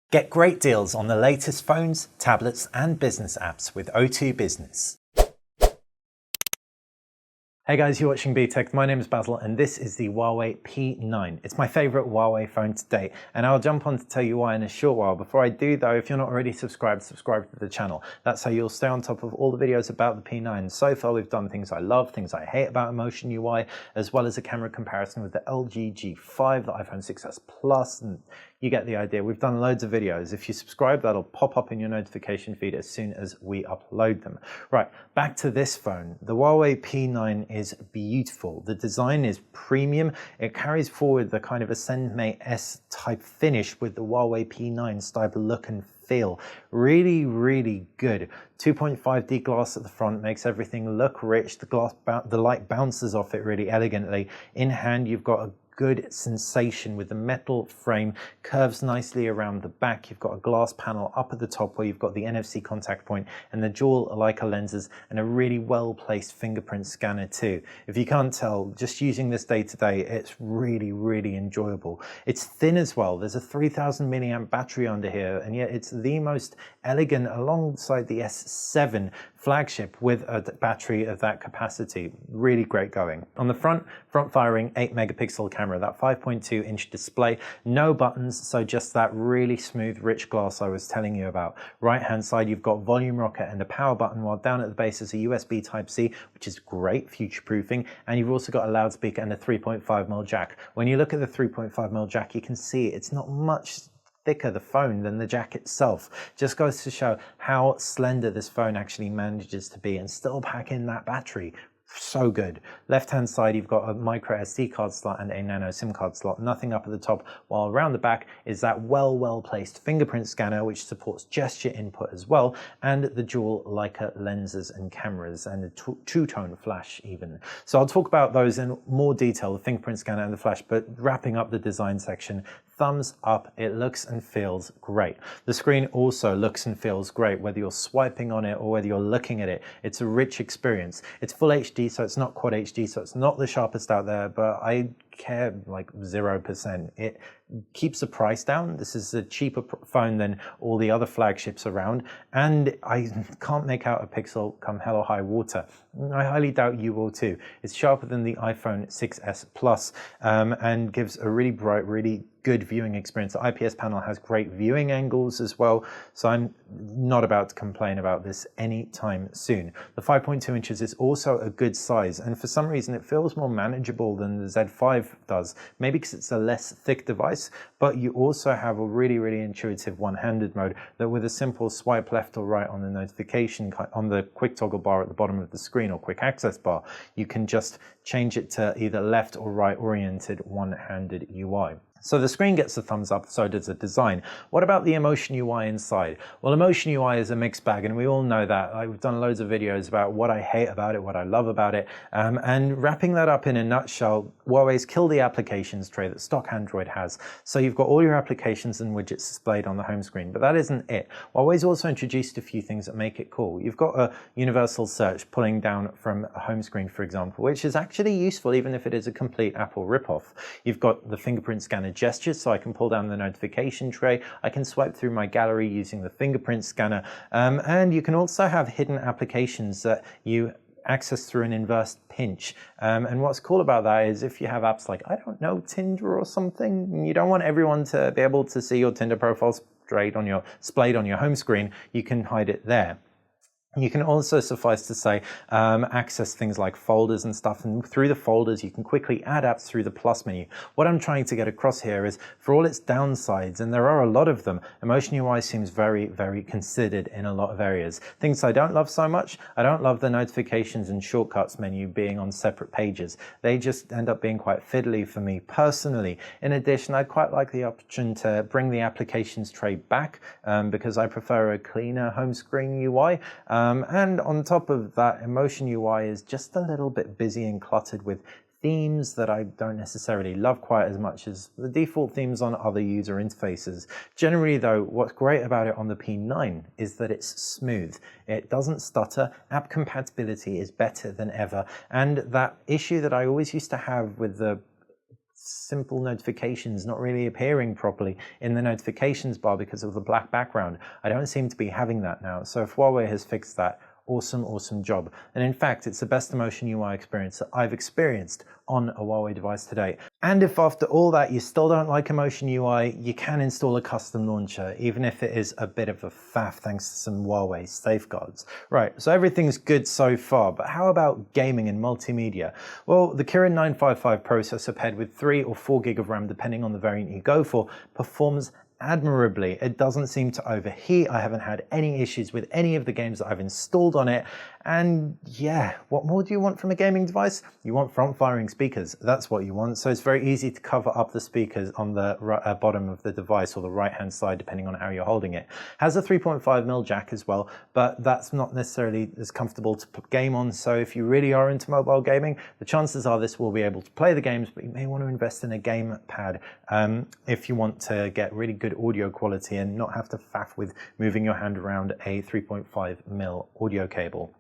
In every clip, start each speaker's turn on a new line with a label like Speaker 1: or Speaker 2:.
Speaker 1: Get great deals on the latest phones, tablets, and business apps with O2 Business. Hey guys, you're watching BTech. My name is Basil and this is the Huawei P9. It's my favorite Huawei phone to date, and I'll jump on to tell you why in a short while. Before I do though, if you're not already subscribed, subscribe to the channel. That's how you'll stay on top of all the videos about the P9. So far we've done things I love, things I hate about Emotion UI, as well as a camera comparison with the LG G5, the iPhone 6s Plus, and you get the idea. We've done loads of videos. If you subscribe, that'll pop up in your notification feed as soon as we upload them. Right, back to this phone. The Huawei P9 is beautiful. The design is premium. It carries forward the kind of Ascend Mate S type finish with the Huawei P9 style look and feel. Really, really good. 2.5D glass at the front makes everything look rich. The light bounces off it really elegantly. In hand, you've got a good sensation with the metal frame, curves nicely around the back. You've got a glass panel up at the top where you've got the NFC contact point and the dual Leica lenses and a really well-placed fingerprint scanner too. If you can't tell, just using this day to day, it's really, really enjoyable. It's thin as well. There's a 3000 milliamp battery under here, and yet it's the most elegant alongside the S7 flagship with a battery of that capacity. Really great going. On the front-firing 8 megapixel camera, that 5.2-inch display, no buttons, so just that really smooth, rich glass I was telling you about. Right-hand side, you've got volume rocker and a power button, while down at the base is a USB Type-C, which is great, future-proofing, and you've also got a loudspeaker and a 3.5mm jack. When you look at the 3.5mm jack, you can see it's not much thicker, the phone, than the jack itself. Just goes to show how slender this phone actually manages to be and still pack in that battery. So good. Left hand side, you've got a micro SD card slot and a nano SIM card slot, nothing up at the top, while around the back is that well placed fingerprint scanner which supports gesture input as well, and the dual Leica lenses and cameras and a two-tone flash even. So I'll talk about those in more detail, the fingerprint scanner and the flash, but wrapping up the design section, thumbs up. It looks and feels great. The screen also looks and feels great, whether you're swiping on it or whether you're looking at it. It's a rich experience. It's full HD, so it's not quad HD, so it's not the sharpest out there, but I care like 0%. It keeps the price down. This is a cheaper phone than all the other flagships around, and I can't make out a pixel come hell or high water. I highly doubt you will too. It's sharper than the iPhone 6s Plus, and gives a really bright, really good viewing experience. The IPS panel has great viewing angles as well, so I'm not about to complain about this anytime soon. The 5.2 inches is also a good size, and for some reason it feels more manageable than the Z5 does. Maybe because it's a less thick device, but you also have a really, really intuitive one-handed mode that with a simple swipe left or right on the notification, on the quick toggle bar at the bottom of the screen or quick access bar, you can just change it to either left or right oriented one-handed UI. So the screen gets a thumbs up, so does the design. What about the Emotion UI inside? Well, Emotion UI is a mixed bag, and we all know that. I've done loads of videos about what I hate about it, what I love about it, and wrapping that up in a nutshell, Huawei's killed the applications tray that stock Android has. So you've got all your applications and widgets displayed on the home screen, but that isn't it. Huawei's also introduced a few things that make it cool. You've got a universal search pulling down from a home screen, for example, which is actually useful even if it is a complete Apple ripoff. You've got the fingerprint scanner gestures, so I can pull down the notification tray. I can swipe through my gallery using the fingerprint scanner, and you can also have hidden applications that you access through an inverse pinch. And what's cool about that is if you have apps like, I don't know, Tinder or something, and you don't want everyone to be able to see your Tinder profile displayed on your home screen, you can hide it there. You can also, suffice to say, access things like folders and stuff, and through the folders you can quickly add apps through the plus menu. What I'm trying to get across here is, for all its downsides, and there are a lot of them, Emotion UI seems very, very considered in a lot of areas. Things I don't love so much, I don't love the notifications and shortcuts menu being on separate pages. They just end up being quite fiddly for me personally. In addition, I'd quite like the option to bring the applications tray back, because I prefer a cleaner home screen UI. And on top of that, Emotion UI is just a little bit busy and cluttered with themes that I don't necessarily love quite as much as the default themes on other user interfaces. Generally though, what's great about it on the P9 is that it's smooth. It doesn't stutter, app compatibility is better than ever, and that issue that I always used to have with the simple notifications not really appearing properly in the notifications bar because of the black background. I don't seem to be having that now. So if Huawei has fixed that, awesome job. And in fact, it's the best Emotion UI experience that I've experienced on a Huawei device today. And if after all that you still don't like Emotion UI, you can install a custom launcher, even if it is a bit of a faff thanks to some Huawei safeguards. Right, so everything's good so far, but how about gaming and multimedia? Well, the Kirin 955 processor paired with 3 or 4 gig of RAM, depending on the variant you go for, performs admirably. It doesn't seem to overheat. I haven't had any issues with any of the games that I've installed on it. And yeah, what more do you want from a gaming device? You want front-firing speakers. That's what you want. So it's very easy to cover up the speakers on the bottom of the device or the right-hand side, depending on how you're holding it. Has a 3.5mm jack as well, but that's not necessarily as comfortable to game on. So if you really are into mobile gaming, the chances are this will be able to play the games, but you may want to invest in a game pad if you want to get really good audio quality and not have to faff with moving your hand around a 3.5mm audio cable.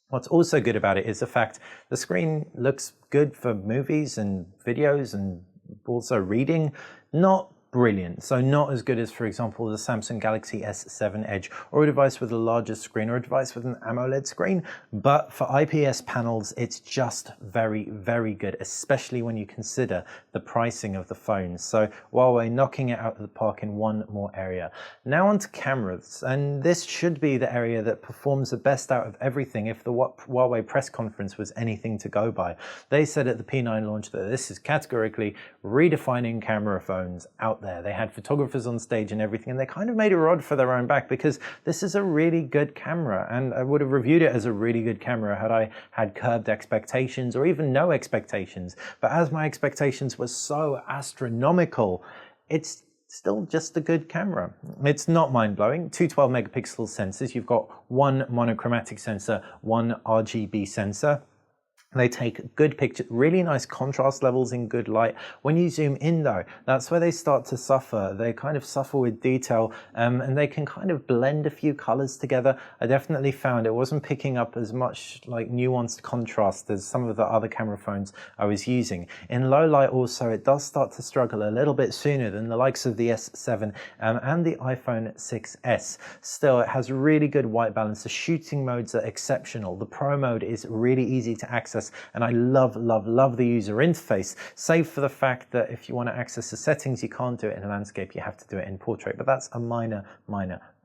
Speaker 1: What's also good about it is the fact the screen looks good for movies and videos and also reading. Not brilliant, so not as good as, for example, the Samsung Galaxy S7 Edge or a device with a larger screen or a device with an AMOLED screen, but for IPS panels it's just very good, especially when you consider the pricing of the phone. So Huawei knocking it out of the park in one more area. Now on to cameras, and this should be the area that performs the best out of everything if the Huawei press conference was anything to go by. They said at the P9 launch that this is categorically redefining camera phones out there. They had photographers on stage and everything, and they kind of made a rod for their own back because this is a really good camera, and I would have reviewed it as a really good camera had I had curbed expectations or even no expectations. But as my expectations were so astronomical, it's still just a good camera. It's not mind-blowing. 2 12 megapixel sensors. You've got one monochromatic sensor, one RGB sensor. They take good pictures, really nice contrast levels in good light. When you zoom in though, that's where they start to suffer. They kind of suffer with detail and they can kind of blend a few colors together. I definitely found it wasn't picking up as much like nuanced contrast as some of the other camera phones I was using. In low light also, it does start to struggle a little bit sooner than the likes of the S7 and the iPhone 6s. Still, it has really good white balance. The shooting modes are exceptional. The Pro mode is really easy to access, and I love the user interface, save for the fact that if you want to access the settings, you can't do it in a landscape, you have to do it in portrait, but that's a minor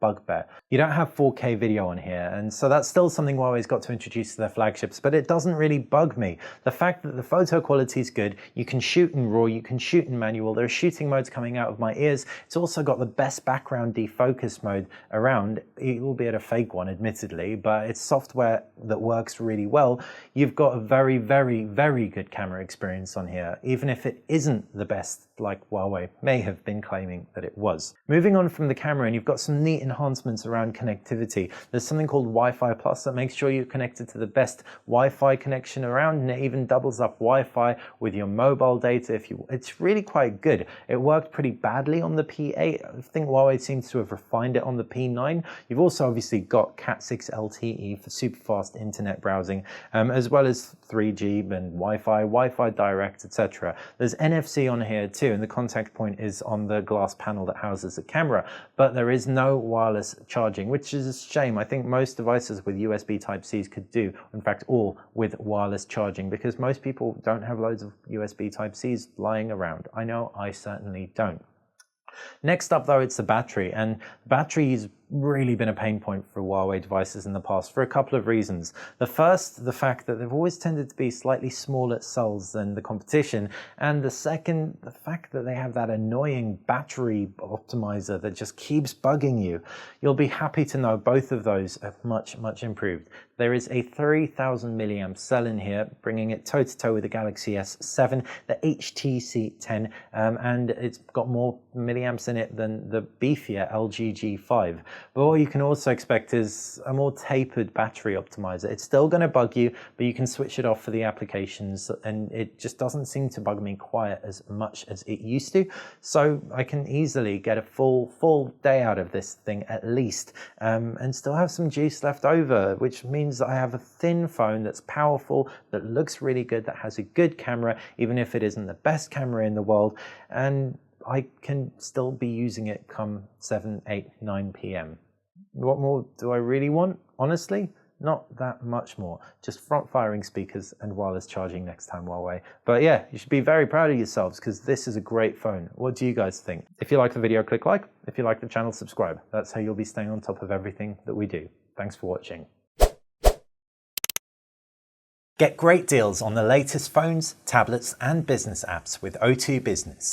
Speaker 1: bugbear. You don't have 4K video on here, and so that's still something Huawei's got to introduce to their flagships, but it doesn't really bug me. The fact that the photo quality is good, you can shoot in RAW, you can shoot in manual, there are shooting modes coming out of my ears. It's also got the best background defocus mode around, albeit a fake one admittedly, but it's software that works really well. You've got a very good camera experience on here, even if it isn't the best like Huawei may have been claiming that it was. Moving on from the camera, and you've got some neat enhancements around connectivity. There's something called Wi-Fi Plus that makes sure you're connected to the best Wi-Fi connection around, and it even doubles up Wi-Fi with your mobile data. It's really quite good. It worked pretty badly on the P8. I think Huawei seems to have refined it on the P9. You've also obviously got Cat6 LTE for super fast internet browsing, as well as 3G and Wi-Fi Direct, etc. There's NFC on here too, and the contact point is on the glass panel that houses the camera, but there is no wireless charging, which is a shame. I think most devices with USB Type-Cs could do, in fact all with wireless charging, because most people don't have loads of USB Type-Cs lying around. I know I certainly don't. Next up though, it's the battery, and battery's really been a pain point for Huawei devices in the past for a couple of reasons. The first, the fact that they've always tended to be slightly smaller cells than the competition, and the second, the fact that they have that annoying battery optimizer that just keeps bugging you. You'll be happy to know both of those are much improved. There is a 3000 milliamp cell in here, bringing it toe-to-toe with the Galaxy S7, the HTC 10, and it's got more milliamps in it than the beefier LG G5. But what you can also expect is a more tapered battery optimizer. It's still going to bug you, but you can switch it off for the applications, and it just doesn't seem to bug me quite as much as it used to. So I can easily get a full day out of this thing at least, and still have some juice left over, which means means that I have a thin phone that's powerful, that looks really good, that has a good camera, even if it isn't the best camera in the world, and I can still be using it come 7, 8, 9 p.m. What more do I really want? Honestly, not that much more. Just front-firing speakers and wireless charging next time, Huawei. But yeah, you should be very proud of yourselves because this is a great phone. What do you guys think? If you like the video, click like. If you like the channel, subscribe. That's how you'll be staying on top of everything that we do. Thanks for watching. Get great deals on the latest phones, tablets, and business apps with O2 Business.